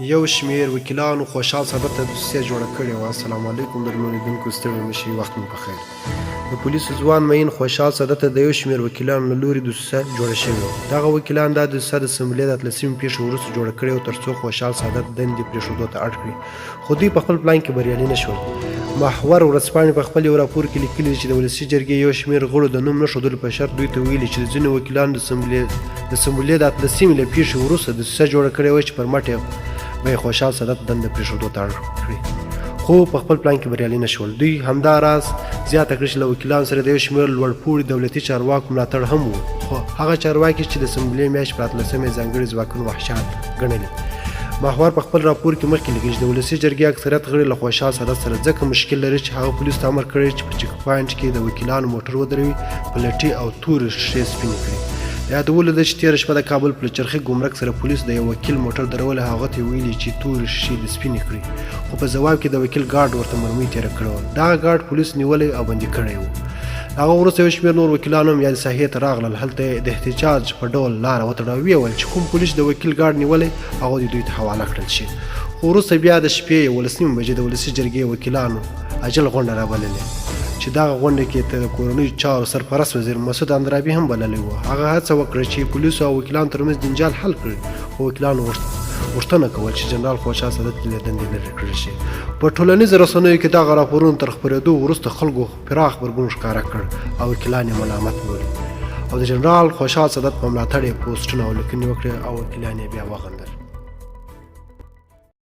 یو شمېر وکیلانو خوشحال صدر ته دسیسه جوړه کړې وه. السلام علیکم درنو لیدونکو، ستړي مه شئ، وخت مو پخیر. د پولیسو ځوان معین خوشحال صدر ته د یو شمېر وکیلانو له لوري دسیسه جوړه شوې وه. دغه وکیلان دا دسیسه د اسمبلې د 18مې پېښې وروسته جوړه کړې وه تر څو خوشحال صدر دندې پرېښودو ته اړ کړي، خو دوی په خپل پلان کې بریالي نه شول. محور ورځپاڼې په خپل یو راپور کې لیکلي چې د ولسي جرګې یو شمېر غړو د نوم نه ښودلو په شرط دوی ته ویلي چې ځینو وکیلانو د اسمبلې د 18مې له پېښې وروسته دسیسه جوړه کړې وه چې پر مټ به یې خوشحال صدر ته دنده پرېښودو ته اړ کړي، خو په خپل پلان کې بریالي نه شول. دوی همدا راز زیاته کړه چې له وکیلانو سره د یو شمېر لوړپوړي دولتي چارواکو ملاتړ هم و، خو هغه چارواکي چې د اسمبلې میاشتې پر 18مې ځانګړي ځواکونه وحشیات ګڼلي. محور په خپل راپور کې مخکې لیکي چې د ولسي جرګې اکثریت غړي له خوشحال صدر سره ځکه مشکل لري چې هغه پولیسو ته امر کړی چې په چک پاینټ کې د وکیلانو موټر ودروي، پلټي او تورې ښیښې سپینې کړي. یادولو ده چې تېره شپه د کابل پلچرخي ګمرک سره پولیسو د یو وکیل موټر درولی، هغه ته یې ویلي چې تورې ښیښې دې سپینې کړي، خو په ځواب کې د وکیل ګارډ ورته مرمۍ تېره کړې وه. دغه ګارډ پولیس نیولی او بندي کړی و. هغه وروسته یو شمېر نور وکیلان هم یادې ساحې ته راغلل، هلته یې د احتجاج په ډول لاره وتړه او ویې ویل چې کوم پولیس د وکیل ګارډ نیولی هغه دې دوی ته حواله کړل شي. خو وروسته بیا د شپې 11 بجې د ولسي جرګې وکیلانو عاجل غونډه رابللې چې دغه غونډه کې د کورنیو چارو سرپرست وزیر مسعود اندرابي هم بللی و. هغه هڅه وکړه چې پولیسو او وکیلانو ترمنځ جنجال حل کړي، خو وکیلانو غوښتنه کول چې جنرال خوشحال صدر ته له دندې لرې کړل شي. په ټولنیزو رسنیو کې دغه راپورونو تر خپرېدو وروسته خلکو پراخ غبرګون ښکاره کړ او وکیلان یې ملامت بولي او د جنرال خوشحال صدر په ملاتړ یې پوسټونه او لیکنې وکړې او وکیلان یې بیا وغندل.